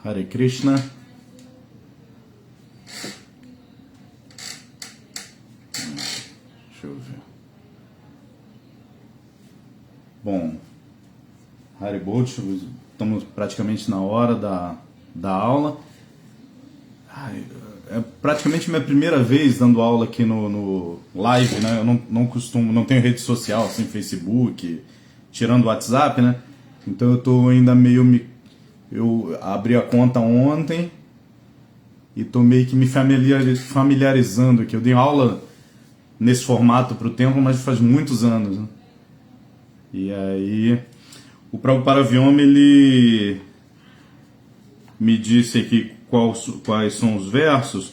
Hare Krishna. Deixa eu ver. Bom, Haribol, estamos praticamente na hora da aula. É praticamente minha primeira vez dando aula aqui no live, né? Eu não costumo, não tenho rede social, assim, Facebook, tirando o WhatsApp, né? Então eu tô ainda eu abri a conta ontem e tô meio que me familiarizando aqui. Eu dei aula nesse formato pro templo, mas faz muitos anos, né? E aí o Prabhupada Vyoma, ele me disse aqui quais são os versos.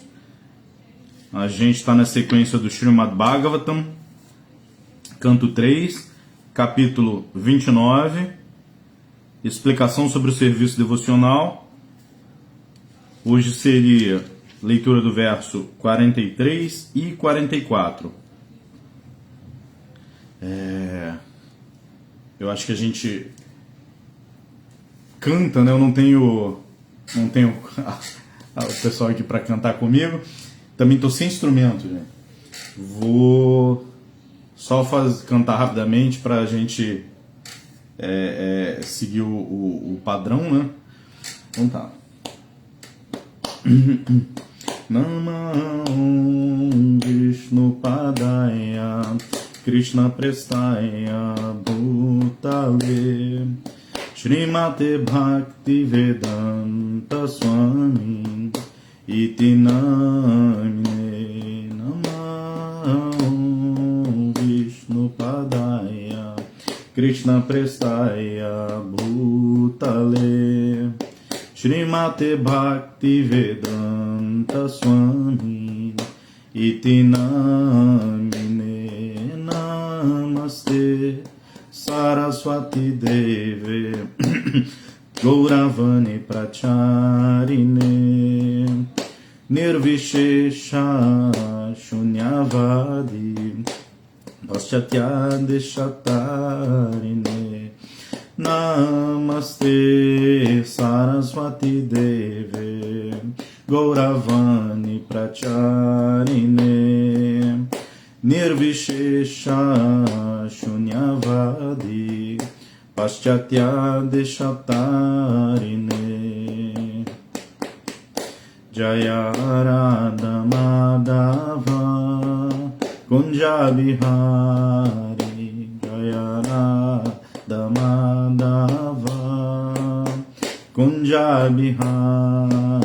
A gente está na sequência do Srimad Bhagavatam, canto 3, capítulo 29, explicação sobre o serviço devocional. Hoje seria leitura do verso 43 e 44. Eu acho que a gente canta, né? Eu não tenho o pessoal aqui para cantar comigo. Também estou sem instrumento, gente. Vou só cantar rapidamente para a gente seguir o padrão, né? Então tá. Namah Vishnu Padaya Krishna Prestaya Bhutale Srimate Bhakti Vedanta Swami Iti Namine Namah Vishnu Padaya Krishna Prestaya Bhutale Srimate Bhakti Vedanta Swami Iti Namine Namaste Saraswati Deve Gauravani Pracharine Nirvishesha Shunyavadi Paschatya Deshatarine Namaste Saraswati Deve Gauravani Pracharine Nirvishesha Shunyavadi Paschatya Deshatarine Jaya Radha Madhava Kunja Bihari Jaya Radha Madhava Kunja Bihari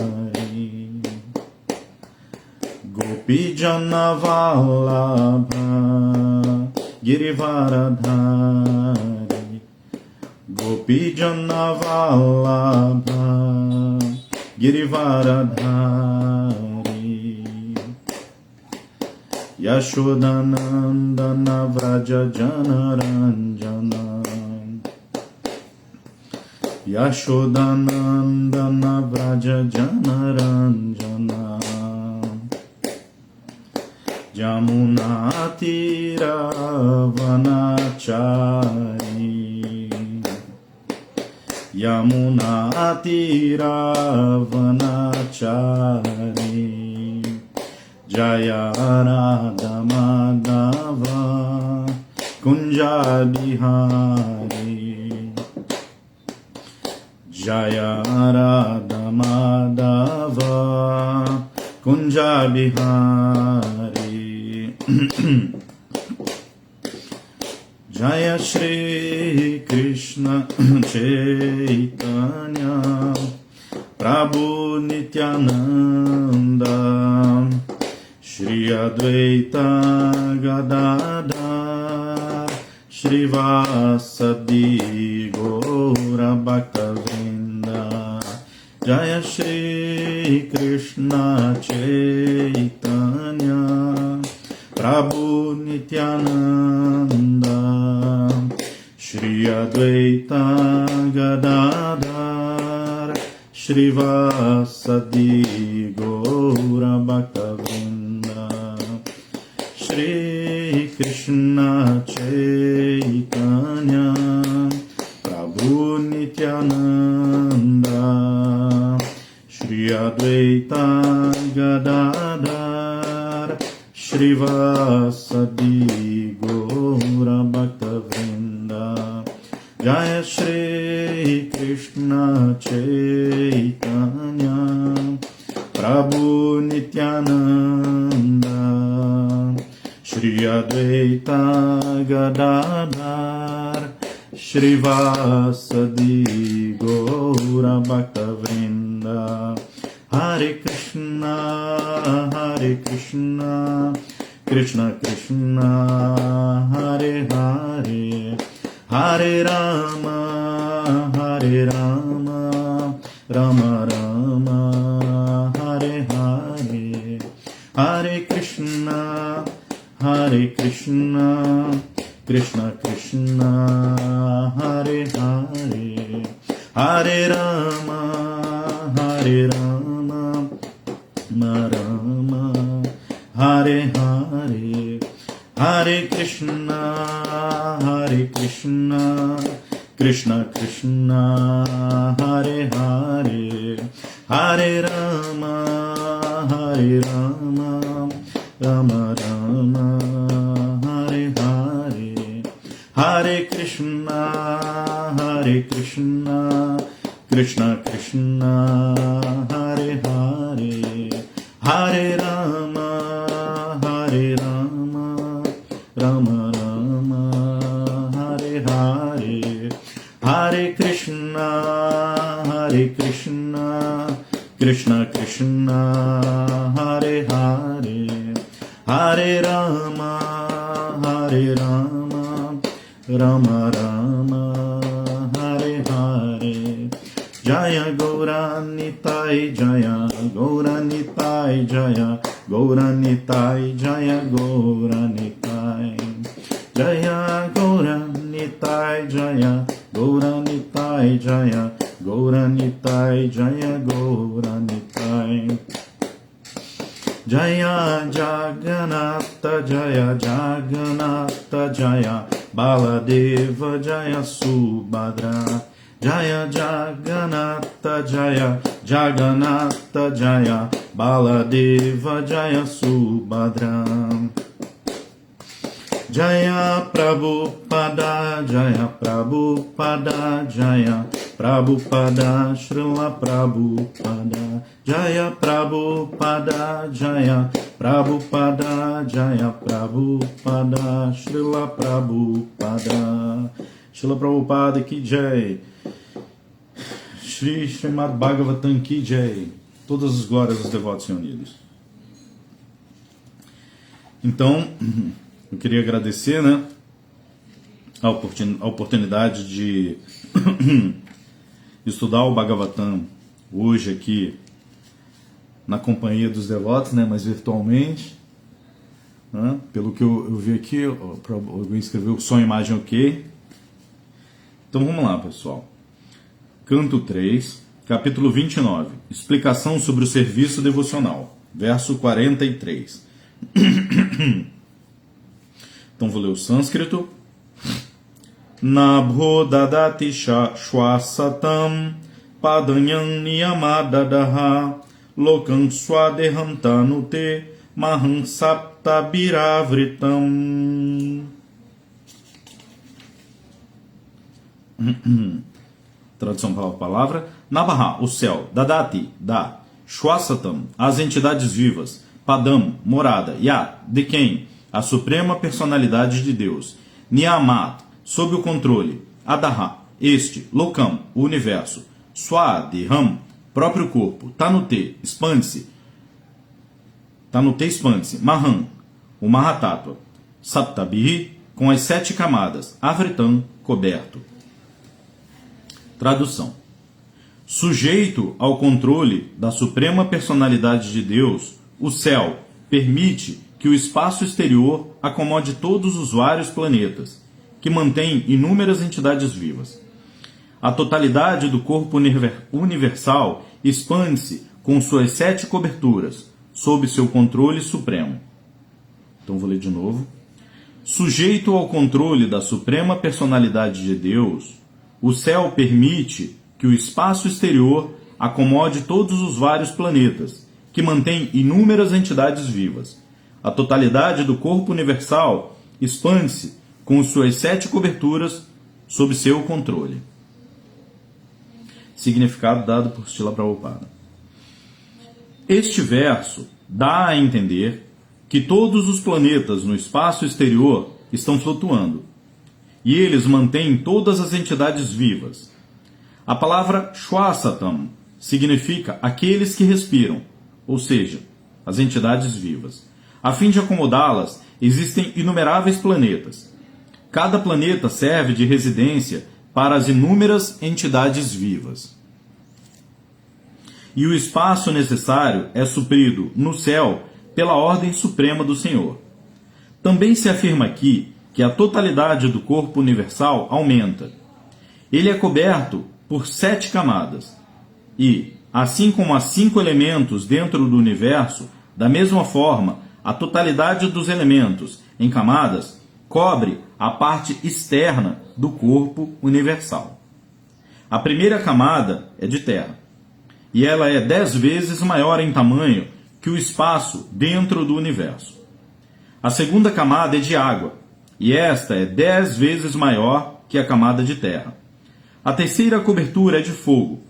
Gopi Jana Vallabha Girivaradhari Gopi Jana Vallabha Girivaradhari Yashodanandana Vraja Janaranjana Yashodanandana Vraja Janaranjana Jamunatira Vanachari Yamunatira Vanachari Jaya Radha Madhava Kunja Bihari Jaya Radha Madhava Kunja Bihari Jaya Shri Krishna Chaitanya Prabhu Nityananda Shri Advaita Gadadhar Shri Vasadi Gaura Bhaktavrinda Jaya Shri Krishna Chaitanya Prabhu Nityananda Shri Advaita Gadadhar Shri Vasadi Gaura Bhaktavrinda Shri Krishna Chaitanya Prabhu Nityananda Advaita Gadadhar Shrivasadi Gaura Bhakta Vrinda Jaya Shri Krishna Chaitanya Prabhu Nityananda Shri Advaita Gadadhar Shrivasadi Gaura Bhakta Vrinda Hare Krishna Krishna Krishna Hare Hare Hare Rama Rama Rama Hare Hare Hare Krishna Krishna Krishna Hare Hare Hare Rama Rama Hare Hare Hare Krishna Krishna Krishna Hare Hare Hare Rama Rama Rama Hare Hare Hare Krishna Krishna Krishna Hare Hare Hare Rama Rama Rama Hare Hare Hare Krishna Krishna Krishna Hare Hare Hare Rama Rama Rama Hare Hare Jaya Gauranitai Jaya Gauranitai Jaya Gauranitai Jaya Gauranitai Jaya Gauranitai Jaya Gauranitai Jaya Gauranitai Jaya Gauranitai Jaya Jagannatha Jaya Jagannatha Jaya Baladeva Jaya Subhadra Jaya Jagannatha Jaya Jagannatha Jaya Baladeva Jaya Subhadra Jaya Prabhupada Jaya Prabhupada Jaya Prabhupada Srila Prabhupada Jaya Prabhupada Jaya Prabhupada Jaya Prabhupada Srila Prabhupada Srila Prabhupada Ki Jai Shri Srimad Bhagavatam Ki Jai. Todas as glórias dos devotos reunidos. Então, eu queria agradecer, né, a oportunidade de estudar o Bhagavatam hoje aqui na companhia dos devotos, né, mas virtualmente, né, pelo que eu vi aqui, eu escrevi o som, imagem, ok. Então vamos lá, pessoal. Canto 3, capítulo 29, explicação sobre o serviço devocional, verso 43. Então vou ler o sânscrito. Nabho dadati shwasatam padanyam niyamadadaha lokam swadeham tanute maham saptabiravritam. Tradução palavra a palavra. Nabaha, o céu. Dadati, dá. Shwasatam, as entidades vivas. Padam, morada. Ya, de quem? A suprema personalidade de Deus. Niyamat, sob o controle. Adaha, este. Lokam, o universo. Swadeham, próprio corpo. Tanute, expande-se. Tanute, expande-se. Maham, o Mahatattva. Saptabhi, com as 7 camadas. Avritam, coberto. Tradução. Sujeito ao controle da suprema personalidade de Deus, o céu permite que o espaço exterior acomode todos os vários planetas, que mantém inúmeras entidades vivas. A totalidade do corpo universal expande-se com suas 7 coberturas, sob seu controle supremo. Então vou ler de novo. Sujeito ao controle da suprema personalidade de Deus, o céu permite que o espaço exterior acomode todos os vários planetas, que mantém inúmeras entidades vivas. A totalidade do corpo universal expande-se com suas 7 coberturas sob seu controle. Significado dado por Srila Prabhupada. Este verso dá a entender que todos os planetas no espaço exterior estão flutuando, e eles mantêm todas as entidades vivas. A palavra Shwasatam significa aqueles que respiram, ou seja, as entidades vivas. A fim de acomodá-las, existem inumeráveis planetas. Cada planeta serve de residência para as inúmeras entidades vivas. E o espaço necessário é suprido no céu pela ordem suprema do Senhor. Também se afirma aqui que a totalidade do corpo universal aumenta. Ele é coberto por 7 camadas. E, assim como há 5 elementos dentro do universo, da mesma forma, a totalidade dos elementos em camadas cobre a parte externa do corpo universal. A primeira camada é de terra, e ela é 10 vezes maior em tamanho que o espaço dentro do universo. A segunda camada é de água, e esta é 10 vezes maior que a camada de terra. A terceira cobertura é de fogo,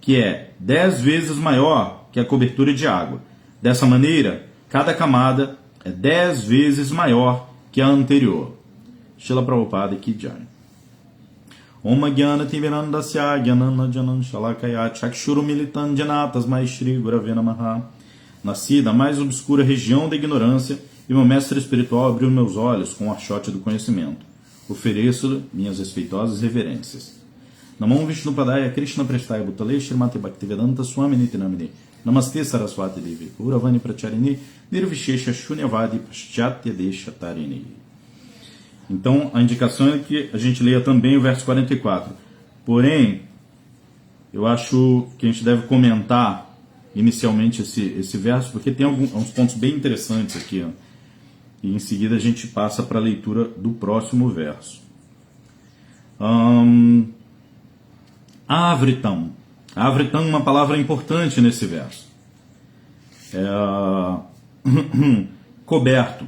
que é 10 vezes maior que a cobertura de água. Dessa maneira, cada camada é 10 vezes maior que a anterior. Srila Prabhupada Ki Jai. Om Gyana Timirandasya Gyanana Janan Shalakaya Chakshuru Militan Janatas Maishri Gurave Namaha. Nasci da mais obscura região da ignorância, e meu mestre espiritual abriu meus olhos com o archote do conhecimento. Ofereço-lhe minhas respeitosas reverências. Namam Vishnupadaya Krishna Prestaya Bhutale Srimati Bhaktivedanta Swami Nitinamini Namaste Saraswati Devi Uravani Pracharini Nirvishesha Shunyavadi Paschatya Desha Tarini. Então, a indicação é que a gente leia também o verso 44. Porém, eu acho que a gente deve comentar inicialmente esse verso, porque tem uns pontos bem interessantes aqui, ó. E em seguida a gente passa para a leitura do próximo verso. Avritam. Avritam é uma palavra importante nesse verso. Coberto.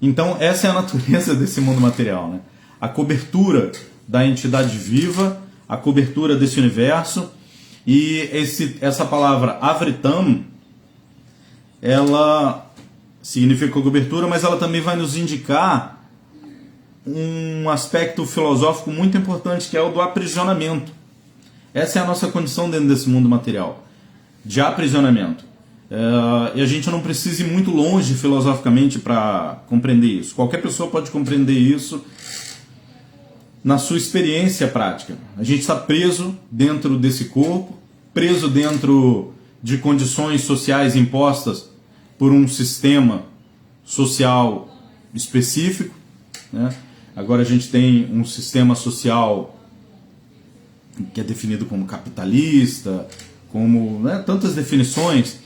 Então, essa é a natureza desse mundo material, né? A cobertura da entidade viva, a cobertura desse universo. E essa palavra Avritam, ela significa cobertura, mas ela também vai nos indicar um aspecto filosófico muito importante, que é o do aprisionamento. Essa é a nossa condição dentro desse mundo material, de aprisionamento. E a gente não precisa ir muito longe filosoficamente para compreender isso. Qualquer pessoa pode compreender isso na sua experiência prática. A gente está preso dentro desse corpo, preso dentro de condições sociais impostas por um sistema social específico, né? Agora a gente tem um sistema social que é definido como capitalista, como, né, tantas definições,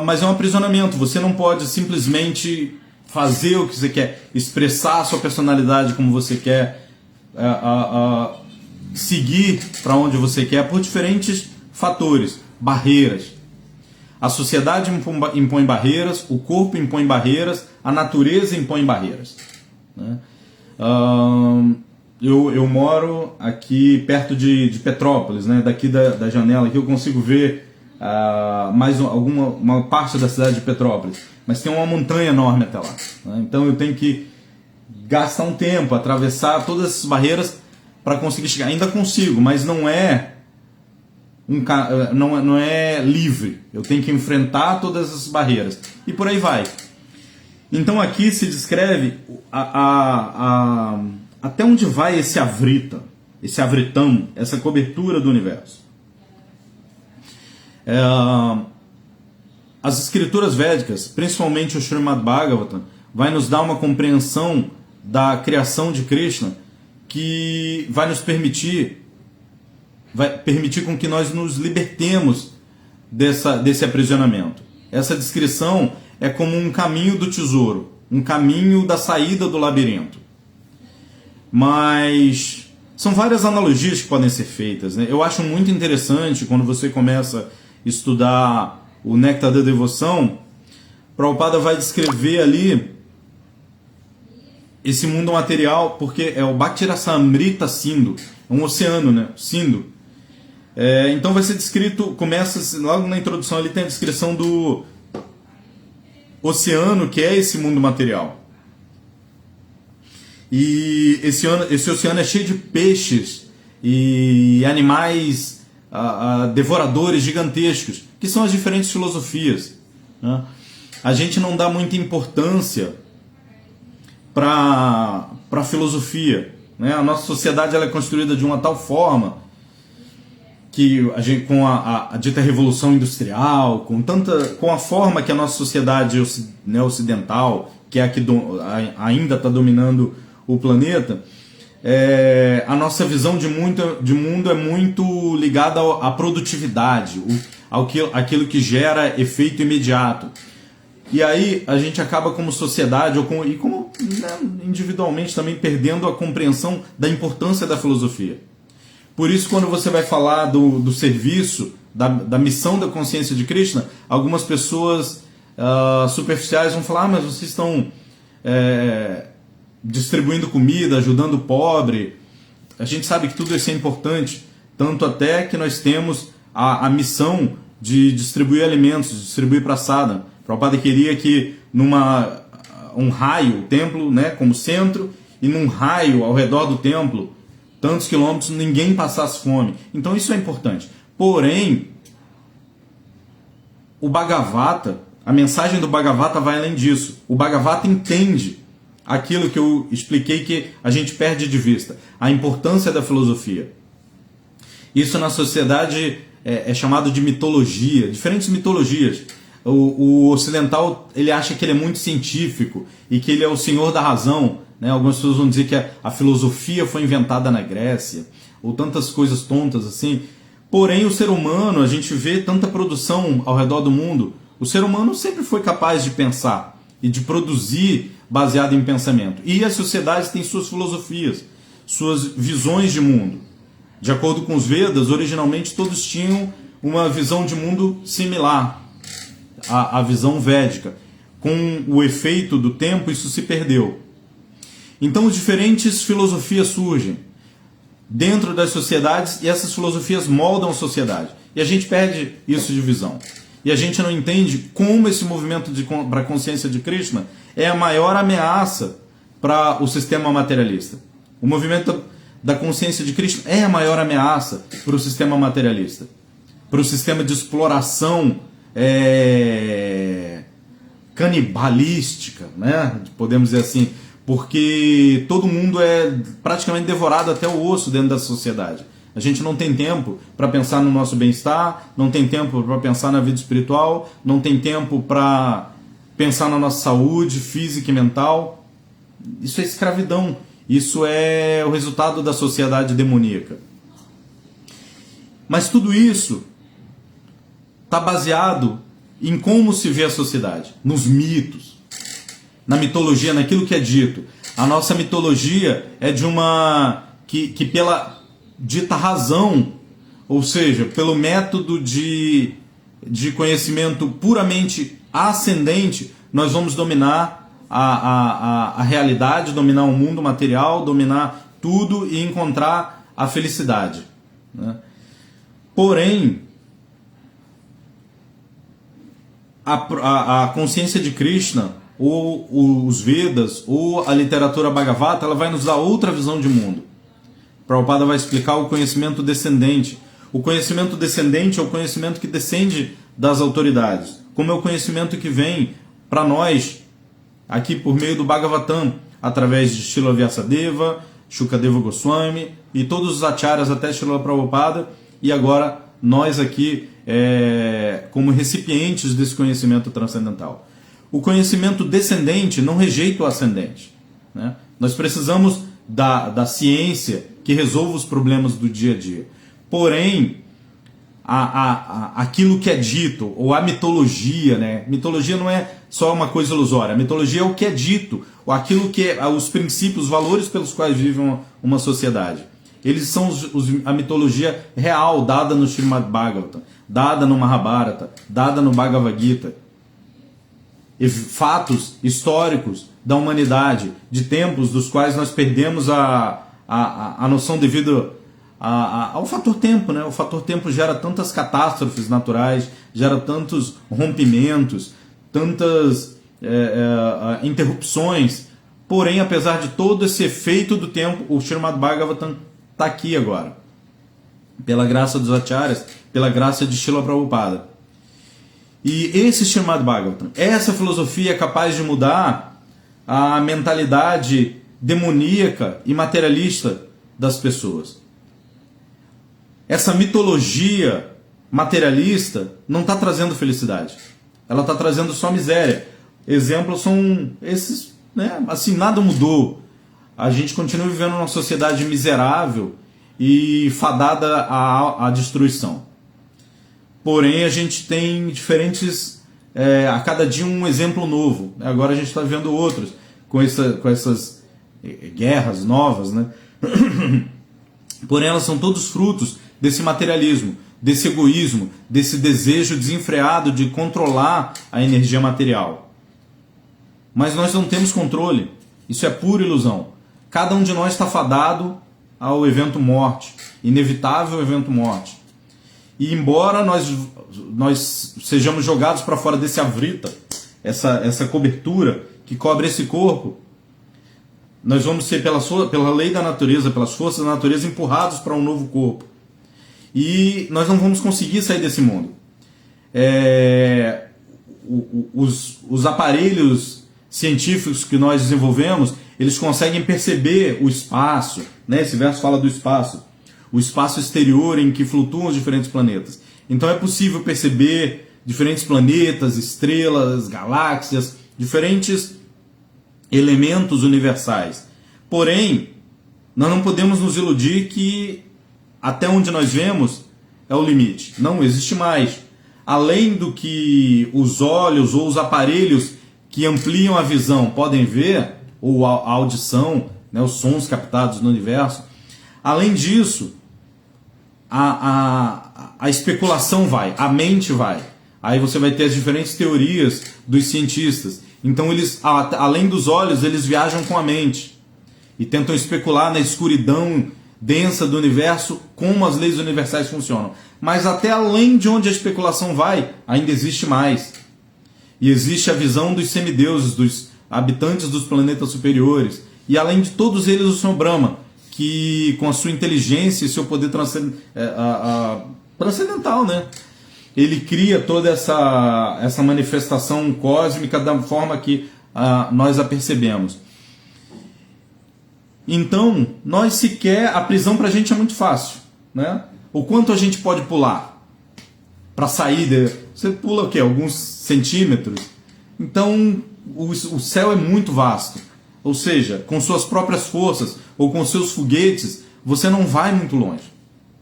mas é um aprisionamento. Você não pode simplesmente fazer o que você quer, expressar a sua personalidade como você quer, seguir para onde você quer, por diferentes fatores, barreiras. A sociedade impõe barreiras, o corpo impõe barreiras, a natureza impõe barreiras, né? Eu moro aqui perto de Petrópolis, né? Daqui da janela aqui eu consigo ver uma parte da cidade de Petrópolis, mas tem uma montanha enorme até lá, né? Então eu tenho que gastar um tempo, atravessar todas essas barreiras para conseguir chegar. Ainda consigo, mas não é livre. Eu tenho que enfrentar todas essas barreiras e por aí vai. Então aqui se descreve até onde vai esse avrita, esse avritam, essa cobertura do universo. As escrituras védicas, principalmente o Srimad Bhagavatam, vai nos dar uma compreensão da criação de Krishna que vai permitir com que nós nos libertemos desse aprisionamento. Essa descrição é como um caminho do tesouro, um caminho da saída do labirinto. Mas São várias analogias que podem ser feitas, né? Eu acho muito interessante quando você começa a estudar o Néctar da Devoção, Prabhupada vai descrever ali esse mundo material, porque é o Bhaktirasamrita Sindhu, é um oceano, né? Sindhu. Então vai ser descrito, começa logo na introdução ali tem a descrição do oceano, que é esse mundo material. E esse oceano é cheio de peixes e animais devoradores gigantescos, que são as diferentes filosofias, né? A gente não dá muita importância para a filosofia, né? A nossa sociedade ela é construída de uma tal forma que a gente, com a dita revolução industrial, com a forma que a nossa sociedade ocidental, que é a que ainda está dominando o planeta, a nossa visão de mundo é muito ligada à produtividade, aquilo que gera efeito imediato. E aí a gente acaba como sociedade e como individualmente também perdendo a compreensão da importância da filosofia. Por isso, quando você vai falar do serviço, da missão da consciência de Krishna, algumas pessoas superficiais vão falar, mas vocês estão distribuindo comida, ajudando o pobre. A gente sabe que tudo isso é importante, tanto até que nós temos a missão de distribuir alimentos, de distribuir prasada. Prabhupada queria que um raio, o templo, né, como centro, e num raio ao redor do templo, tantos quilômetros, ninguém passasse fome. Então isso é importante. Porém, o Bhagavata, a mensagem do Bhagavata vai além disso. O Bhagavata entende aquilo que eu expliquei que a gente perde de vista, a importância da filosofia. Isso na sociedade é chamado de mitologia, diferentes mitologias. O ocidental ele acha que ele é muito científico e que ele é o senhor da razão, né? Algumas pessoas vão dizer que a filosofia foi inventada na Grécia, ou tantas coisas tontas assim. Porém, o ser humano, a gente vê tanta produção ao redor do mundo, o ser humano sempre foi capaz de pensar e de produzir baseado em pensamento. E as sociedades têm suas filosofias, suas visões de mundo. De acordo com os Vedas, originalmente todos tinham uma visão de mundo similar à visão védica. Com o efeito do tempo, isso se perdeu. Então, diferentes filosofias surgem dentro das sociedades e essas filosofias moldam a sociedade. E a gente perde isso de visão. E a gente não entende como esse movimento para a consciência de Krishna é a maior ameaça para o sistema materialista. O movimento da consciência de Krishna é a maior ameaça para o sistema materialista, para o sistema de exploração canibalística, né? Podemos dizer assim, porque todo mundo é praticamente devorado até o osso dentro da sociedade. A gente não tem tempo para pensar no nosso bem-estar, não tem tempo para pensar na vida espiritual, não tem tempo para pensar na nossa saúde física e mental. Isso é escravidão, isso é o resultado da sociedade demoníaca. Mas tudo isso está baseado em como se vê a sociedade, nos mitos, na mitologia, naquilo que é dito. A nossa mitologia é de uma que pela dita razão, ou seja, pelo método de conhecimento puramente ascendente, nós vamos dominar a realidade, dominar o mundo material, dominar tudo e encontrar a felicidade, né? Porém, a consciência de Krishna, ou os Vedas, ou a literatura Bhagavata, ela vai nos dar outra visão de mundo. Prabhupada vai explicar o conhecimento descendente. O conhecimento descendente é o conhecimento que descende das autoridades, como é o conhecimento que vem para nós, aqui por meio do Bhagavatam, através de Srila Vyasadeva, Shukadeva Goswami e todos os acharyas até Srila Prabhupada, e agora nós aqui como recipientes desse conhecimento transcendental. O conhecimento descendente não rejeita o ascendente, né? Nós precisamos da ciência que resolva os problemas do dia a dia. Porém, aquilo que é dito, ou a mitologia, né? Mitologia não é só uma coisa ilusória. A mitologia é o que é dito, ou aquilo que é os princípios, os valores pelos quais vive uma sociedade. Eles são a mitologia real dada no Srimad Bhagavatam, dada no Mahabharata, dada no Bhagavad Gita. Fatos históricos da humanidade, de tempos dos quais nós perdemos a noção devido ao fator tempo, né? O fator tempo gera tantas catástrofes naturais, gera tantos rompimentos, tantas interrupções. Porém, apesar de todo esse efeito do tempo, o Srimad Bhagavatam está aqui agora. Pela graça dos acharyas, pela graça de Srila Prabhupada. E esse Srimad Bhagavatam, essa filosofia é capaz de mudar a mentalidade demoníaca e materialista das pessoas. Essa mitologia materialista não está trazendo felicidade. Ela está trazendo só miséria. Exemplos são esses, né? Assim, nada mudou. A gente continua vivendo numa sociedade miserável e fadada à destruição. Porém, a gente tem diferentes, a cada dia um exemplo novo. Agora a gente está vendo outros, com essas guerras novas, né? Porém, elas são todos frutos desse materialismo, desse egoísmo, desse desejo desenfreado de controlar a energia material. Mas nós não temos controle. Isso é pura ilusão. Cada um de nós está fadado ao evento morte, inevitável evento morte. E embora nós sejamos jogados para fora desse avrita, essa cobertura que cobre esse corpo, nós vamos ser, pela lei da natureza, pelas forças da natureza, empurrados para um novo corpo. E nós não vamos conseguir sair desse mundo. Os aparelhos científicos que nós desenvolvemos, eles conseguem perceber o espaço, né? Esse verso fala do espaço, o espaço exterior em que flutuam os diferentes planetas. Então é possível perceber diferentes planetas, estrelas, galáxias, diferentes elementos universais. Porém, nós não podemos nos iludir que até onde nós vemos é o limite. Não existe mais. Além do que os olhos ou os aparelhos que ampliam a visão podem ver, ou a audição, né, os sons captados no universo, além disso, a especulação vai, a mente vai. Aí você vai ter as diferentes teorias dos cientistas. Então, eles, além dos olhos, eles viajam com a mente e tentam especular na escuridão densa do universo como as leis universais funcionam. Mas até além de onde a especulação vai, ainda existe mais. E existe a visão dos semideuses, dos habitantes dos planetas superiores. E além de todos eles, o Senhor Brahma, que com a sua inteligência e seu poder transcendental, né? Ele cria toda essa manifestação cósmica da forma que nós a percebemos. Então, a prisão para a gente é muito fácil, né? O quanto a gente pode pular para sair? Você pula o quê? Alguns centímetros. Então, o céu é muito vasto. Ou seja, com suas próprias forças ou com seus foguetes, você não vai muito longe.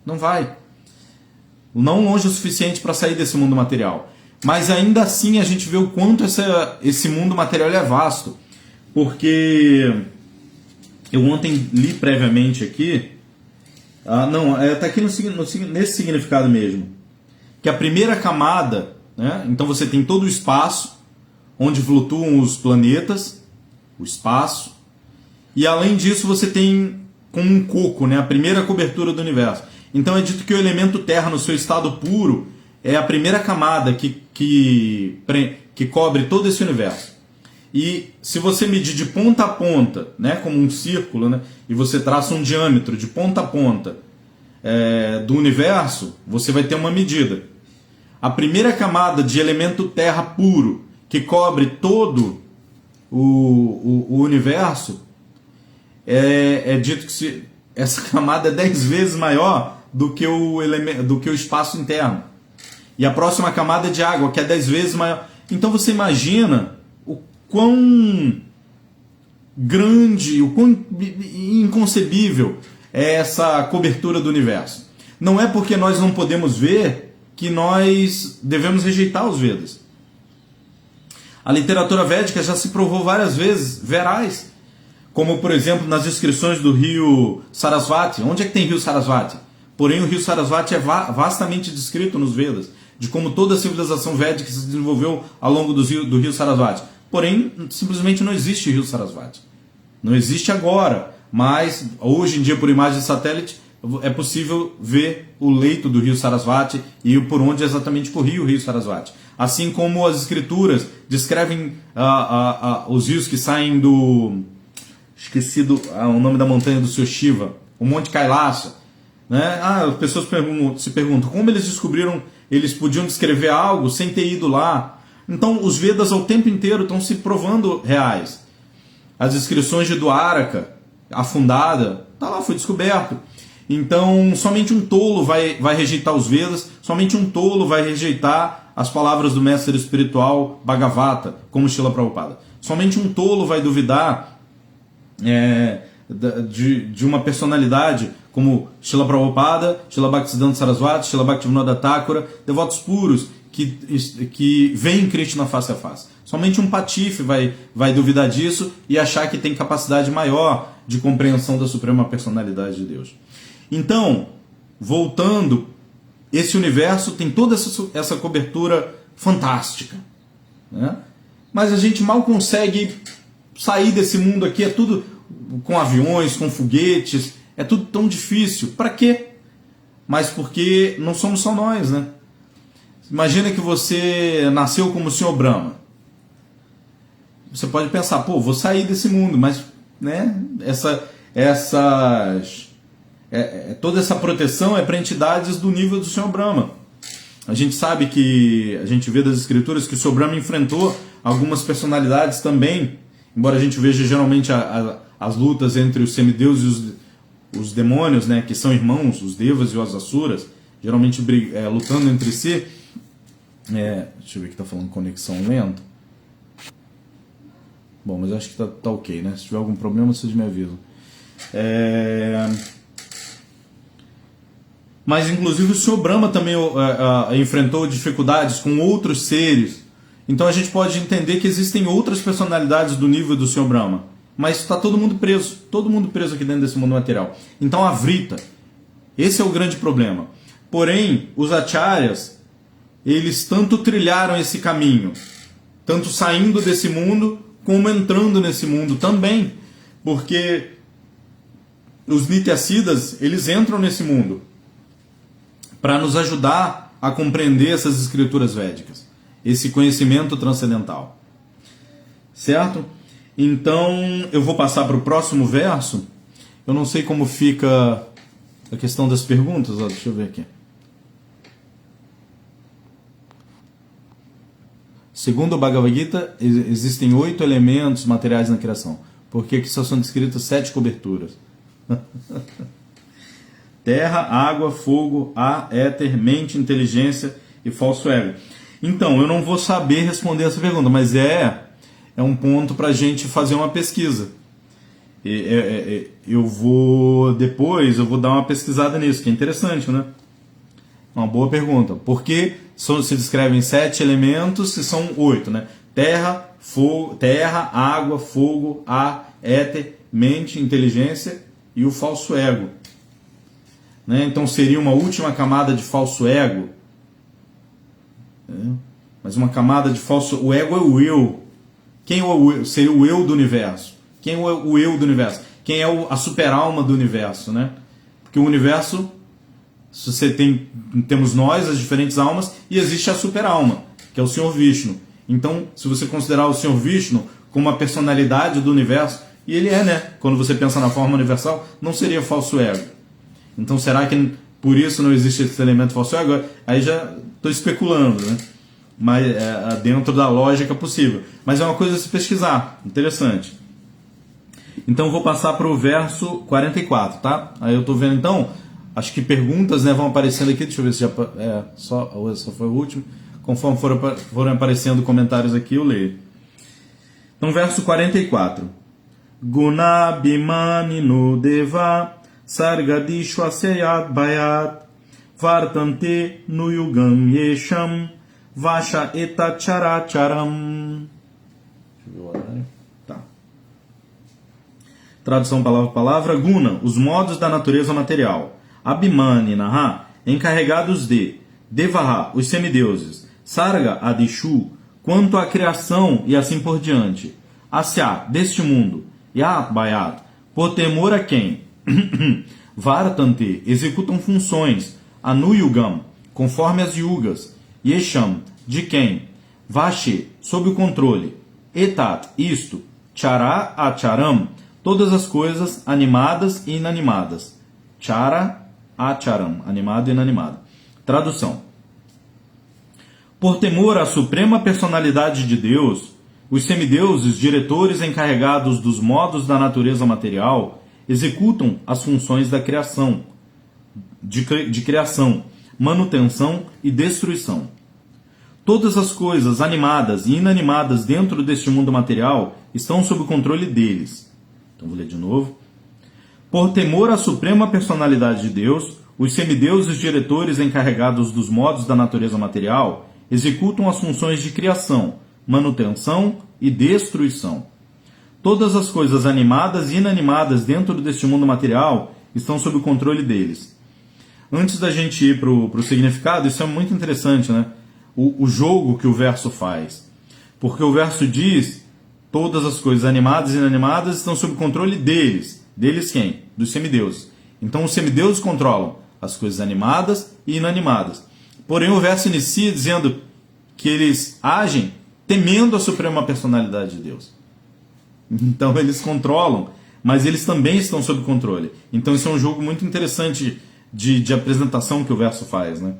Não vai. Não longe o suficiente para sair desse mundo material. Mas ainda assim a gente vê o quanto esse mundo material é vasto. Porque eu ontem li previamente aqui, está aqui nesse significado mesmo, que a primeira camada, né, então você tem todo o espaço, onde flutuam os planetas, o espaço, e além disso você tem como um coco, né, a primeira cobertura do universo. Então é dito que o elemento terra no seu estado puro é a primeira camada que cobre todo esse universo. E se você medir de ponta a ponta, né, como um círculo, né, e você traça um diâmetro de ponta a ponta do universo, você vai ter uma medida. A primeira camada de elemento terra puro, que cobre todo o universo, é dito que essa camada é 10 vezes maior do que o espaço interno. E a próxima camada é de água, que é 10 vezes maior. Então você imagina o quão grande, o quão inconcebível é essa cobertura do universo. Não é porque nós não podemos ver que nós devemos rejeitar os Vedas. A literatura védica já se provou várias vezes veraz. Como, por exemplo, nas descrições do rio Sarasvati. Onde é que tem rio Sarasvati? Porém, o rio Sarasvati é vastamente descrito nos Vedas, de como toda a civilização védica se desenvolveu ao longo do rio Sarasvati. Porém, simplesmente não existe rio Sarasvati. Não existe agora, mas hoje em dia, por imagem de satélite, é possível ver o leito do rio Sarasvati e por onde exatamente corria o rio Sarasvati. Assim como as escrituras descrevem os rios que saem do... Esqueci o nome da montanha do Sr. Shiva, o Monte Kailasa. Né? As pessoas se perguntam como eles descobriram, eles podiam descrever algo sem ter ido lá. Então os Vedas ao tempo inteiro estão se provando reais. As descrições de Dwaraka, afundada, tá lá, foi descoberto. Então somente um tolo vai rejeitar os Vedas, somente um tolo vai rejeitar as palavras do mestre espiritual Bhagavata, como Srila Prabhupada. Somente um tolo vai duvidar de uma personalidade como Srila Prabhupada, Srila Bhaktisiddhanta Sarasvati, Srila Bhaktivinoda Thakura, devotos puros que veem Krishna face a face. Somente um patife vai duvidar disso e achar que tem capacidade maior de compreensão da Suprema Personalidade de Deus. Então, voltando, esse universo tem toda essa cobertura fantástica, né? Mas a gente mal consegue sair desse mundo aqui, é tudo com aviões, com foguetes, é tudo tão difícil. Para quê? Mas porque não somos só nós, né? Imagina que você nasceu como o Sr. Brahma. Você pode pensar, pô, vou sair desse mundo, mas né, toda essa proteção é para entidades do nível do Sr. Brahma. A gente sabe a gente vê das escrituras que o Sr. Brahma enfrentou algumas personalidades também, embora a gente veja geralmente as lutas entre os semideuses e os demônios, né, que são irmãos, os devas e os asuras, geralmente lutando entre si. Deixa eu ver que está falando conexão lenta. Bom, mas acho que tá ok, né? Se tiver algum problema, vocês me avisam. Mas inclusive o Sr. Brahma também enfrentou dificuldades com outros seres. Então a gente pode entender que existem outras personalidades do nível do Sr. Brahma. Mas está todo mundo preso aqui dentro desse mundo material. Então a Vrita, esse é o grande problema. Porém, os acharyas, eles tanto trilharam esse caminho, tanto saindo desse mundo, como entrando nesse mundo também. Porque os Nityasiddhas, eles entram nesse mundo para nos ajudar a compreender essas escrituras védicas, esse conhecimento transcendental. Certo? Então, eu vou passar para o próximo verso. Eu não sei como fica a questão das perguntas. Deixa eu ver aqui. Segundo o Bhagavad Gita, existem 8 elementos materiais na criação. Por que só são descritas 7 coberturas? Terra, água, fogo, ar, éter, mente, inteligência e falso ego. Então, eu não vou saber responder essa pergunta, mas é um ponto para a gente fazer uma pesquisa. Depois eu vou dar uma pesquisada nisso, que é interessante, né? Uma boa pergunta. Por que se descrevem 7 elementos se são 8, né? Terra, água, fogo, ar, éter, mente, inteligência e o falso ego. Né? Então seria uma última camada de falso ego. Mas uma camada de falso... O ego é o eu. Quem é o eu? Seria o eu do universo. Quem é o eu do universo? Quem é a super-alma do universo, né? Porque o universo, temos nós, as diferentes almas, e existe a super-alma, que é o Senhor Vishnu. Então, se você considerar o Senhor Vishnu como a personalidade do universo, e ele é, né? Quando você pensa na forma universal, não seria falso ego. Então, será que por isso não existe esse elemento falso ego? Aí já estou especulando, né? Mas dentro da lógica possível. Mas é uma coisa a se pesquisar, interessante. Então vou passar para o verso 44, tá? Aí eu estou vendo então, acho que perguntas, né, vão aparecendo aqui, deixa eu ver se já só foi o último. Conforme forem aparecendo comentários aqui, eu leio. Então verso 44. Guna bimani no deva sargadishwaseyat bayat vartante no yugam yesham Vasha etacharacharam. Deixa eu ver o horário. Tá. tradução palavra por palavra, Guna, os modos da natureza material. Abhimani Naha, encarregados de. Devaha, os semideuses. Sarga Adishu, quanto à criação e assim por diante. Asya, deste mundo. Yat Bayat, por temor a quem? Vartante, executam funções. Anuyugam, conforme as yugas. Yesham, de quem? Vashi, sob o controle. Etat, isto. Chara Acharam, todas as coisas animadas e inanimadas. Chara Acharam, animado e inanimado. Tradução. Por temor à suprema personalidade de Deus, os semideuses, diretores encarregados dos modos da natureza material, executam as funções da criação, de criação, manutenção e destruição. Todas as coisas animadas e inanimadas dentro deste mundo material estão sob o controle deles. Então vou ler de novo. Por temor à suprema personalidade de Deus, os semideuses diretores encarregados dos modos da natureza material executam as funções de criação, manutenção e destruição. Todas as coisas animadas e inanimadas dentro deste mundo material estão sob o controle deles. Antes da gente ir para o significado, isso é muito interessante, né? O jogo que o verso faz. Porque o verso diz, todas as coisas animadas e inanimadas estão sob o controle deles. Deles quem? Dos semideuses. Então os semideuses controlam as coisas animadas e inanimadas. Porém o verso inicia dizendo que eles agem temendo a suprema personalidade de Deus. Então eles controlam, mas eles também estão sob controle. Então isso é um jogo muito interessante de apresentação que o verso faz, né?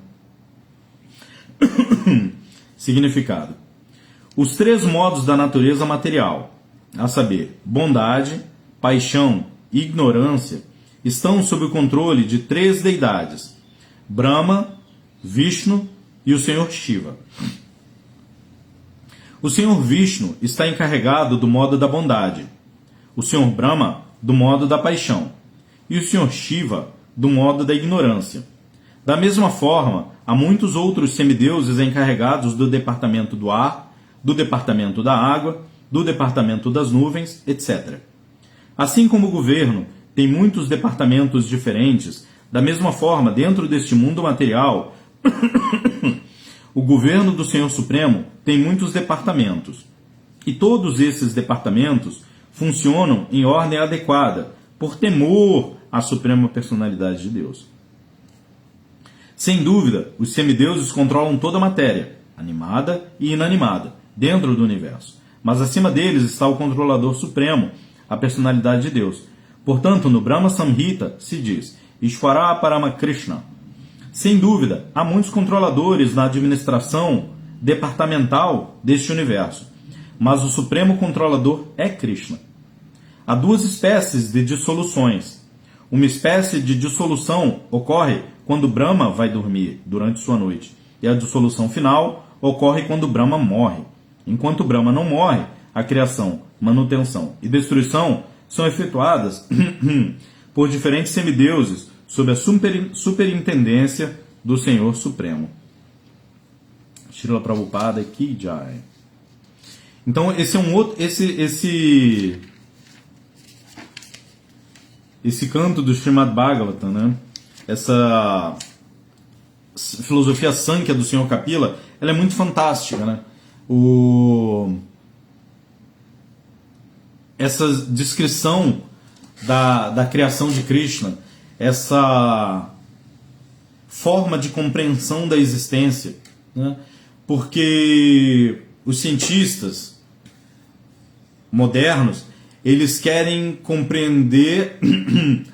Significado. Os três modos da natureza material, a saber, bondade, paixão e ignorância, estão sob o controle de três deidades: Brahma, Vishnu e o Senhor Shiva. O Senhor Vishnu está encarregado do modo da bondade, o Senhor Brahma do modo da paixão e o Senhor Shiva do modo da ignorância. Da mesma forma, há muitos outros semideuses encarregados do departamento do ar, do departamento da água, do departamento das nuvens, etc. Assim como o governo tem muitos departamentos diferentes, da mesma forma, dentro deste mundo material, o governo do Senhor Supremo tem muitos departamentos. E todos esses departamentos funcionam em ordem adequada, por temor à suprema personalidade de Deus. Sem dúvida, os semideuses controlam toda a matéria, animada e inanimada, dentro do universo. Mas acima deles está o controlador supremo, a personalidade de Deus. Portanto, no Brahma Samhita se diz Ishvara Parama Krishna. Sem dúvida, há muitos controladores na administração departamental deste universo, mas o supremo controlador é Krishna. Há duas espécies de dissoluções. Uma espécie de dissolução ocorre quando Brahma vai dormir durante sua noite, e a dissolução final ocorre quando Brahma morre. Enquanto Brahma não morre, a criação, manutenção e destruição são efetuadas por diferentes semideuses sob a superintendência do Senhor Supremo. Srila Prabhupada Ki Jai. Então esse é um outro, esse canto do Srimad Bhagavatam, né? Essa filosofia Sankhya do Sr. Kapila, ela é muito fantástica, né? Essa descrição da criação de Krishna, essa forma de compreensão da existência, né? Porque os cientistas modernos, eles querem compreender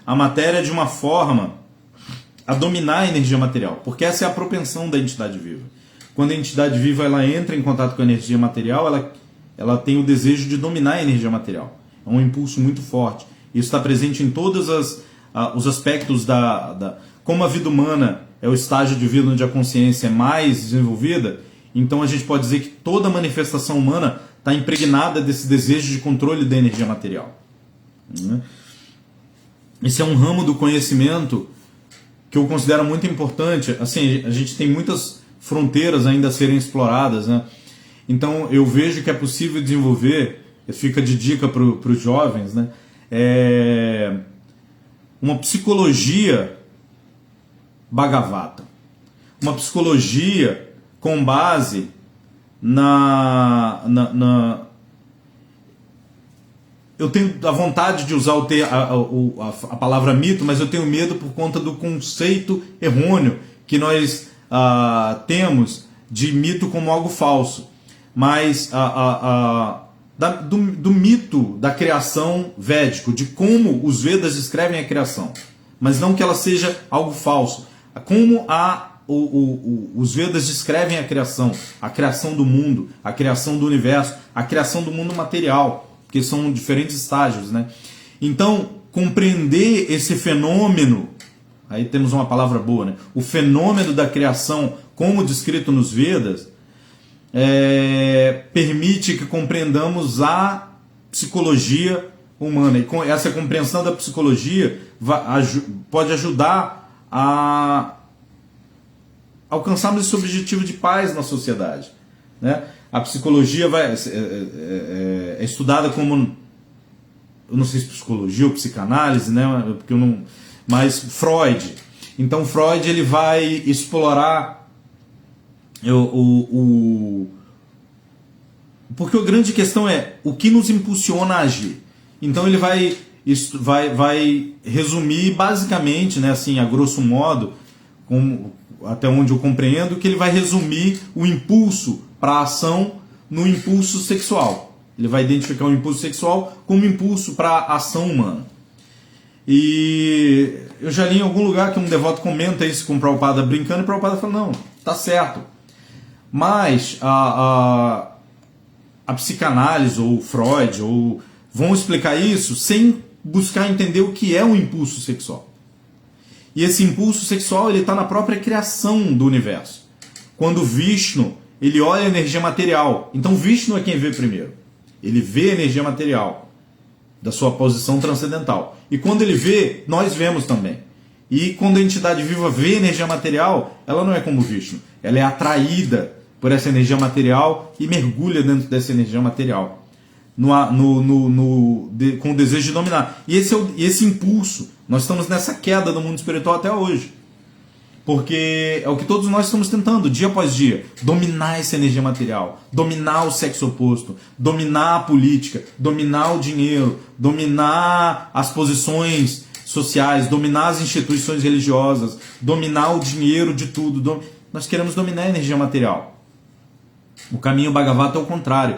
a matéria de uma forma a dominar a energia material, porque essa é a propensão da entidade viva. Quando a entidade viva ela entra em contato com a energia material, ela tem o desejo de dominar a energia material. É um impulso muito forte. Isso está presente em todos os aspectos como a vida humana é o estágio de vida onde a consciência é mais desenvolvida, então a gente pode dizer que toda manifestação humana está impregnada desse desejo de controle da energia material. Esse é um ramo do conhecimento que eu considero muito importante. Assim, a gente tem muitas fronteiras ainda a serem exploradas, né? Então eu vejo que é possível desenvolver, fica de dica para os jovens, né? uma psicologia Bhagavata, uma psicologia com base eu tenho a vontade de usar a palavra mito, mas eu tenho medo por conta do conceito errôneo que nós temos de mito como algo falso. Mas do mito da criação védico, de como os Vedas descrevem a criação, mas não que ela seja algo falso. Como os Vedas descrevem a criação do mundo, a criação do universo, a criação do mundo material, porque são diferentes estágios, né? Então, compreender esse fenômeno, aí temos uma palavra boa, né? O fenômeno da criação, como descrito nos Vedas, permite que compreendamos a psicologia humana. E essa compreensão da psicologia pode ajudar a alcançarmos esse objetivo de paz na sociedade, né? A psicologia é estudada como, eu não sei se psicologia ou psicanálise, né? Porque mas Freud. Então Freud ele vai explorar porque a grande questão é o que nos impulsiona a agir. Então ele vai resumir basicamente, né, assim, a grosso modo, até onde eu compreendo, que ele vai resumir o impulso para a ação no impulso sexual. Ele vai identificar o impulso sexual como impulso para a ação humana. E eu já li em algum lugar que um devoto comenta isso com o Prabhupada brincando, e o Prabhupada fala, não, tá certo. Mas a psicanálise ou Freud vão explicar isso sem buscar entender o que é um impulso sexual. E esse impulso sexual está na própria criação do universo. Quando Vishnu ele olha a energia material, então Vishnu é quem vê primeiro. Ele vê a energia material da sua posição transcendental. E quando ele vê, nós vemos também. E quando a entidade viva vê a energia material, ela não é como Vishnu. Ela é atraída por essa energia material e mergulha dentro dessa energia material, com o desejo de dominar. E esse impulso, nós estamos nessa queda do mundo espiritual até hoje. Porque é o que todos nós estamos tentando, dia após dia, dominar essa energia material, dominar o sexo oposto, dominar a política, dominar o dinheiro, dominar as posições sociais, dominar as instituições religiosas, dominar o dinheiro de tudo. Nós queremos dominar a energia material. O caminho Bhagavata é o contrário.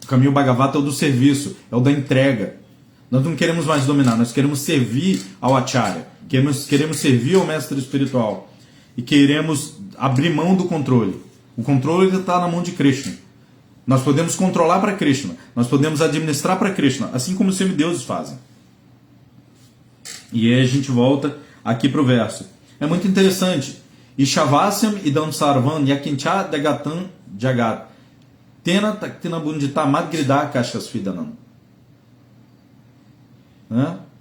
O caminho Bhagavata é o do serviço, é o da entrega. Nós não queremos mais dominar, nós queremos servir ao Acharya, queremos servir ao mestre espiritual. E queremos abrir mão do controle. O controle está na mão de Krishna. Nós podemos controlar para Krishna. Nós podemos administrar para Krishna. Assim como os semideuses fazem. E aí a gente volta aqui para o verso. É muito interessante. Ishavasyam idam sarvan yakincha dagatam jagat. Tena bundita madgrida kashasvidanam.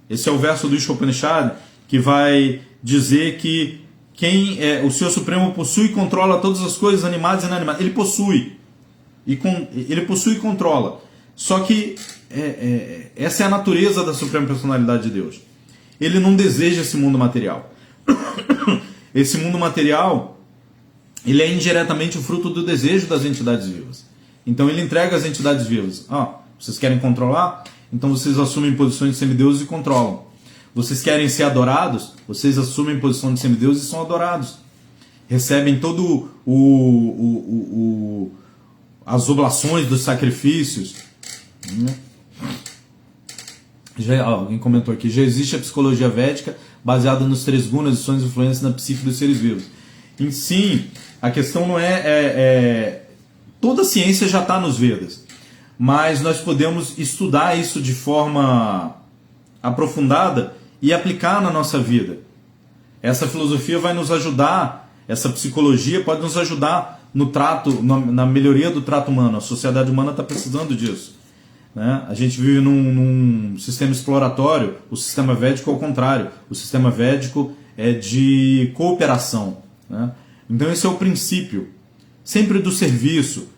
Esse é o verso do Ishopanishad que vai dizer que o Senhor Supremo possui e controla todas as coisas animadas e inanimadas. Ele possui. Ele possui e controla. Só que essa é a natureza da Suprema Personalidade de Deus. Ele não deseja esse mundo material. Esse mundo material, ele é indiretamente o fruto do desejo das entidades vivas. Então ele entrega às entidades vivas. Vocês querem controlar? Então vocês assumem posições de semideuses e controlam. Vocês querem ser adorados? Vocês assumem posição de semideuses e são adorados. Recebem todo as oblações dos sacrifícios. Alguém comentou aqui. Já existe a psicologia védica baseada nos 3 gunas e suas influências na psique dos seres vivos. E sim, a questão não toda a ciência já está nos Vedas. Mas nós podemos estudar isso de forma aprofundada e aplicar na nossa vida. Essa filosofia vai nos ajudar, essa psicologia pode nos ajudar no trato, na melhoria do trato humano. A sociedade humana está precisando disso, né? A gente vive num sistema exploratório. O sistema védico é o contrário. O sistema védico é de cooperação, né? Então esse é o princípio, sempre do serviço,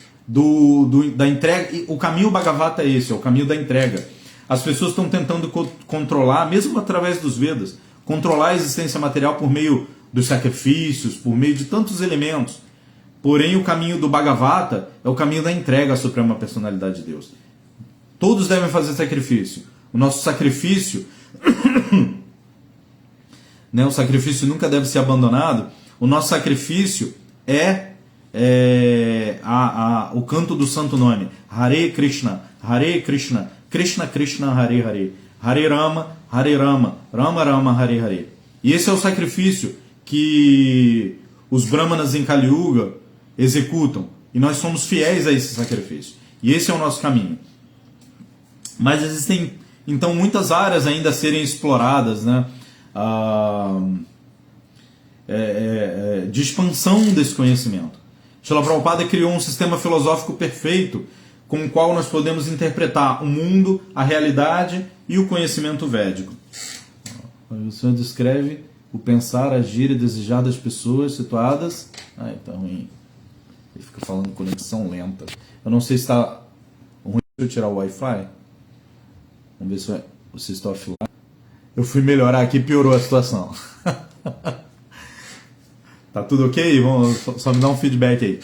da entrega. E o caminho Bhagavata é esse, é o caminho da entrega. As pessoas estão tentando controlar, mesmo através dos Vedas, controlar a existência material por meio dos sacrifícios, por meio de tantos elementos. Porém, o caminho do Bhagavata é o caminho da entrega à Suprema Personalidade de Deus. Todos devem fazer sacrifício. O nosso sacrifício, né, o sacrifício nunca deve ser abandonado. O nosso sacrifício é o canto do santo nome. Hare Krishna, Krishna Krishna, Hare Hare. Hare Rama, Rama Rama, Hare Hare. E esse é o sacrifício que os Brahmanas em Kali Yuga executam. E nós somos fiéis a esse sacrifício. E esse é o nosso caminho. Mas existem, então, muitas áreas ainda a serem exploradas, né? De expansão desse conhecimento. Srila Prabhupada criou um sistema filosófico perfeito com o qual nós podemos interpretar o mundo, a realidade e o conhecimento védico. O senhor descreve o pensar, agir e desejar das pessoas situadas... Ai, tá ruim. Ele fica falando conexão lenta. Eu não sei se está ruim se eu tirar o Wi-Fi. Vamos ver se você está offline. Eu fui melhorar aqui e piorou a situação. Tá tudo ok? Só me dá um feedback aí.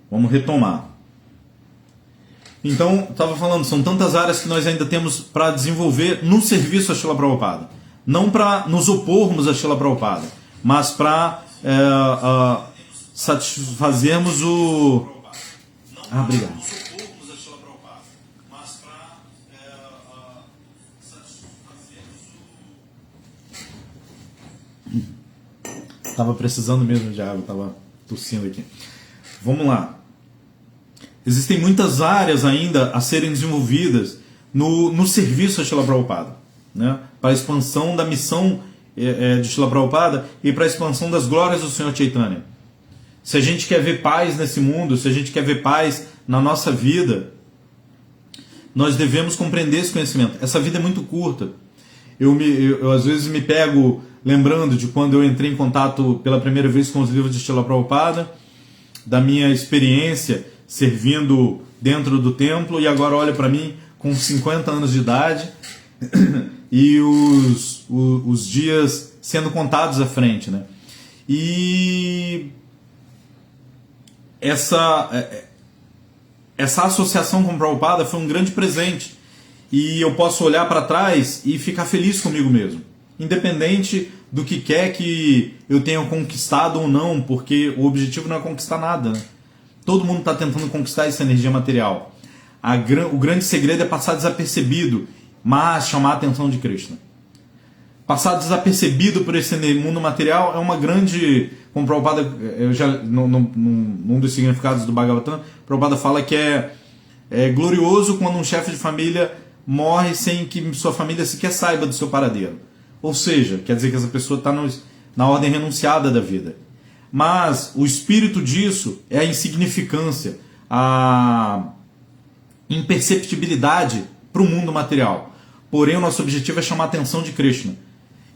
Vamos retomar. Então, estava falando, são tantas áreas que nós ainda temos para desenvolver no serviço a Srila Prabhupada. Não para nos opormos a Srila Prabhupada, mas para satisfazermos o... obrigado. Estava precisando mesmo de água, estava tossindo aqui. Vamos lá. Existem muitas áreas ainda a serem desenvolvidas no serviço a Srila Prabhupada, né? Para a expansão da missão de Srila Prabhupada e para a expansão das glórias do Senhor Chaitanya. Se a gente quer ver paz nesse mundo, se a gente quer ver paz na nossa vida, nós devemos compreender esse conhecimento. Essa vida é muito curta. Eu às vezes me pego lembrando de quando eu entrei em contato pela primeira vez com os livros de Srila Prabhupada, da minha experiência servindo dentro do templo, e agora olha para mim com 50 anos de idade e os dias sendo contados à frente, né? E essa associação com o Prabhupada foi um grande presente, e eu posso olhar para trás e ficar feliz comigo mesmo, independente do que quer que eu tenha conquistado ou não, porque o objetivo não é conquistar nada, né? Todo mundo está tentando conquistar essa energia material. O grande segredo é passar desapercebido, mas chamar a atenção de Krishna. Passar desapercebido por esse mundo material é uma grande... Como Prabhupada, num dos significados do Bhagavatam, Prabhupada fala que é glorioso quando um chefe de família morre sem que sua família sequer saiba do seu paradeiro. Ou seja, quer dizer que essa pessoa está na ordem renunciada da vida. Mas o espírito disso é a insignificância, a imperceptibilidade para o mundo material. Porém, o nosso objetivo é chamar a atenção de Krishna.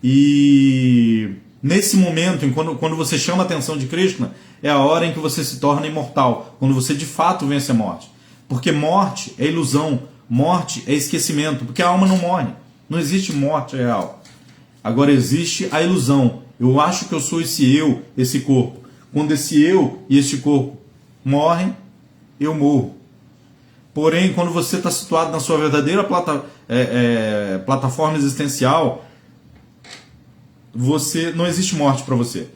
E nesse momento, quando você chama a atenção de Krishna, é a hora em que você se torna imortal, quando você de fato vence a morte. Porque morte é ilusão, morte é esquecimento, porque a alma não morre. Não existe morte real. Agora existe a ilusão. Eu acho que eu sou esse corpo. Quando esse eu e este corpo morrem, eu morro. Porém, quando você está situado na sua verdadeira plataforma existencial, não existe morte para você.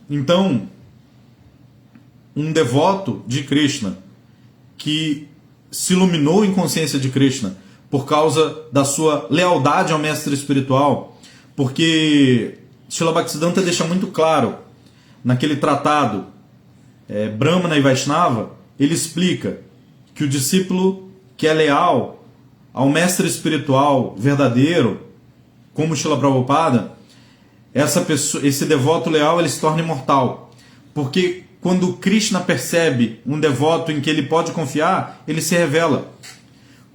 Então, um devoto de Krishna que se iluminou em consciência de Krishna por causa da sua lealdade ao mestre espiritual, porque Srila Bhaktisiddhanta deixa muito claro, naquele tratado Brahmana e Vaishnava, ele explica que o discípulo que é leal ao mestre espiritual verdadeiro, como Srila Prabhupada, esse devoto leal ele se torna imortal. Porque quando Krishna percebe um devoto em que ele pode confiar, ele se revela.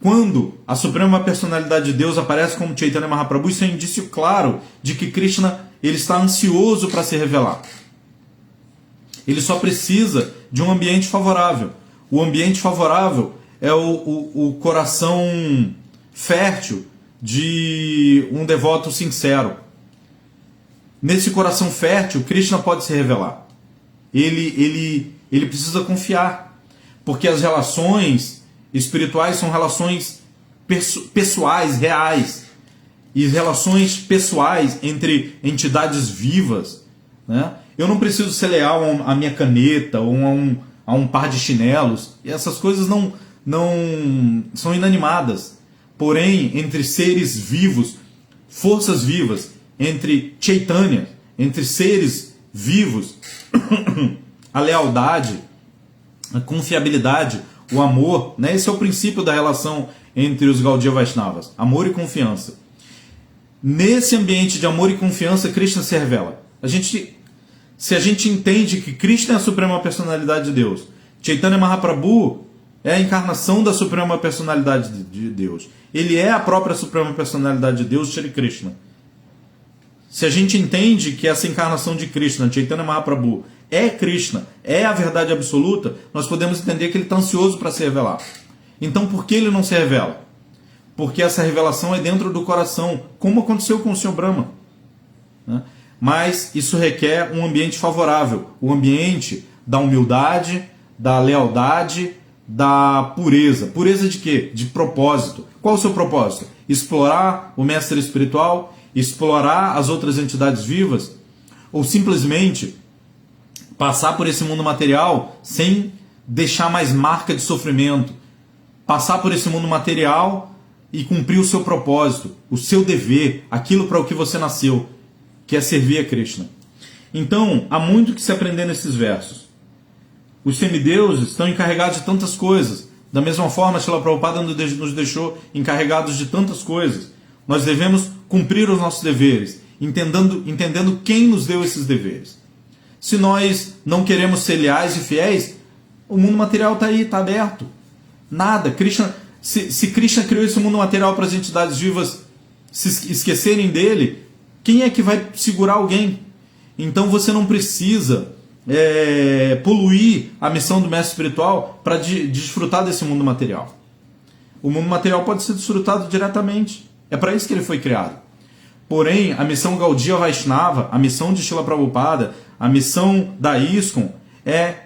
Quando a Suprema Personalidade de Deus aparece como Chaitanya Mahaprabhu, isso é um indício claro de que Krishna ele está ansioso para se revelar. Ele só precisa de um ambiente favorável. O ambiente favorável é o coração fértil de um devoto sincero. Nesse coração fértil, Krishna pode se revelar. Ele precisa confiar, porque as relações espirituais são relações pessoais, reais, e relações pessoais entre entidades vivas, né? Eu não preciso ser leal à minha caneta ou a um par de chinelos, e essas coisas não são inanimadas. Porém, entre seres vivos, forças vivas, entre Chaitanya, entre seres vivos, a lealdade, a confiabilidade, o amor, né? Esse é o princípio da relação entre os Gaudiya Vaishnavas, amor e confiança. Nesse ambiente de amor e confiança, Krishna se revela. Se a gente entende que Krishna é a Suprema Personalidade de Deus, Chaitanya Mahaprabhu é a encarnação da Suprema Personalidade de Deus, ele é a própria Suprema Personalidade de Deus, Shri Krishna. Se a gente entende que essa encarnação de Krishna, Chaitanya Mahaprabhu, é Krishna, é a verdade absoluta, nós podemos entender que ele está ansioso para se revelar. Então por que ele não se revela? Porque essa revelação é dentro do coração, como aconteceu com o Sr. Brahma, né? Mas isso requer um ambiente favorável, o ambiente da humildade, da lealdade, da pureza. Pureza de quê? De propósito. Qual o seu propósito? Explorar o mestre espiritual, explorar as outras entidades vivas, ou simplesmente passar por esse mundo material sem deixar mais marca de sofrimento, passar por esse mundo material e cumprir o seu propósito, o seu dever, aquilo para o que você nasceu, que é servir a Krishna. Então, há muito que se aprender nesses versos. Os semideuses estão encarregados de tantas coisas. Da mesma forma, Srila Prabhupada nos deixou encarregados de tantas coisas. Nós devemos cumprir os nossos deveres, entendendo quem nos deu esses deveres. Se nós não queremos ser leais e fiéis, o mundo material está aí, está aberto. Nada. Krishna, se Krishna criou esse mundo material para as entidades vivas se esquecerem dele, quem é que vai segurar alguém? Então você não precisa poluir a missão do mestre espiritual para desfrutar desse mundo material. O mundo material pode ser desfrutado diretamente. É para isso que ele foi criado. Porém, a missão Gaudiya Vaishnava, a missão de Srila Prabhupada, a missão da ISKCON é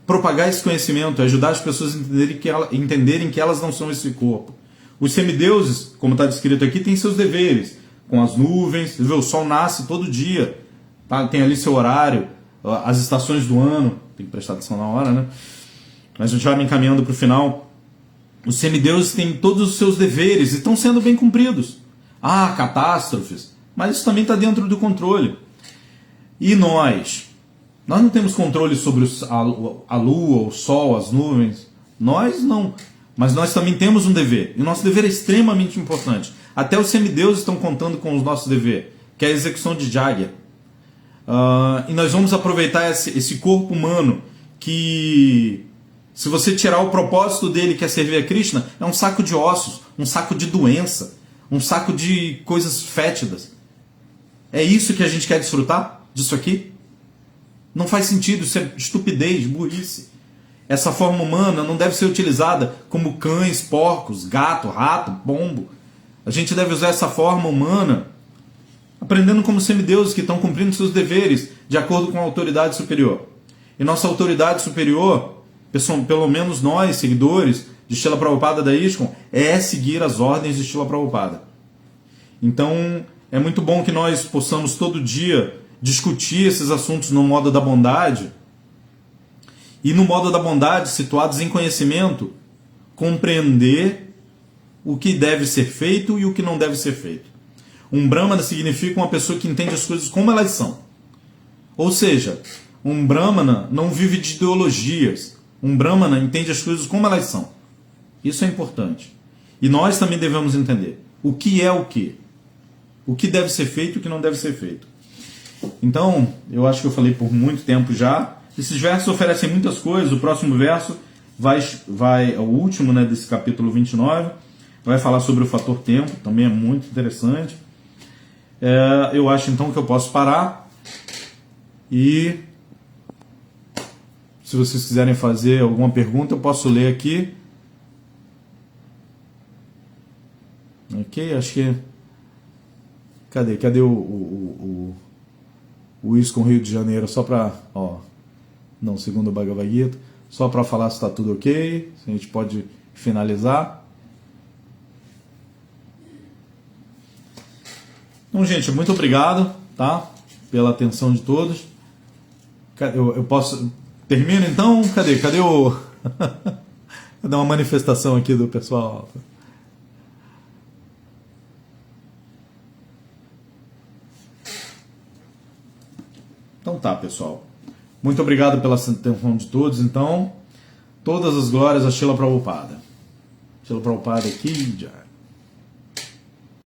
propagar esse conhecimento, ajudar as pessoas a entenderem que elas não são esse corpo. Os semideuses, como está descrito aqui, têm seus deveres, com as nuvens, o sol nasce todo dia, tá? Tem ali seu horário, as estações do ano, tem que prestar atenção na hora, né? Mas a gente vai me encaminhando para o final. Os semideuses têm todos os seus deveres e estão sendo bem cumpridos. Ah, catástrofes, mas isso também está dentro do controle. E nós? Nós não temos controle sobre a lua, o sol, as nuvens. Nós não. Mas nós também temos um dever. E o nosso dever é extremamente importante. Até os semideuses estão contando com o nosso dever, que é a execução de Jagya. E nós vamos aproveitar esse corpo humano que, se você tirar o propósito dele, que é servir a Krishna, é um saco de ossos, um saco de doença, um saco de coisas fétidas. É isso que a gente quer desfrutar disso aqui? Não faz sentido, isso é estupidez, burrice. Essa forma humana não deve ser utilizada como cães, porcos, gato, rato, pombo. A gente deve usar essa forma humana aprendendo como semideuses que estão cumprindo seus deveres de acordo com a autoridade superior. E nossa autoridade superior, pelo menos nós, seguidores de Srila Prabhupada da ISKCON, é seguir as ordens de Srila Prabhupada. Então, é muito bom que nós possamos todo dia discutir esses assuntos no modo da bondade, e no modo da bondade, situados em conhecimento, compreender o que deve ser feito e o que não deve ser feito. Um Brahmana significa uma pessoa que entende as coisas como elas são. Ou seja, um Brahmana não vive de ideologias. Um Brahmana entende as coisas como elas são. Isso é importante. E nós também devemos entender o que é o que. O que deve ser feito e o que não deve ser feito. Então, eu acho que eu falei por muito tempo já. Esses versos oferecem muitas coisas. O próximo verso é o último, né, desse capítulo 29. Vai falar sobre o fator tempo, também é muito interessante. Eu acho então que eu posso parar. E Se vocês quiserem fazer alguma pergunta, eu posso ler aqui. Ok, acho que... Cadê o Isso com Rio de Janeiro? Só para... Não, segundo o Bhagavad Gita. Só para falar se está tudo ok. Se a gente pode finalizar. Então, gente, muito obrigado, tá? Pela atenção de todos. Eu posso... Termino então? Cadê o... Vou dar uma manifestação aqui do pessoal. Então tá, pessoal. Muito obrigado pela atenção de todos. Então, todas as glórias a Srila Prabhupada. Srila Prabhupada aqui, já.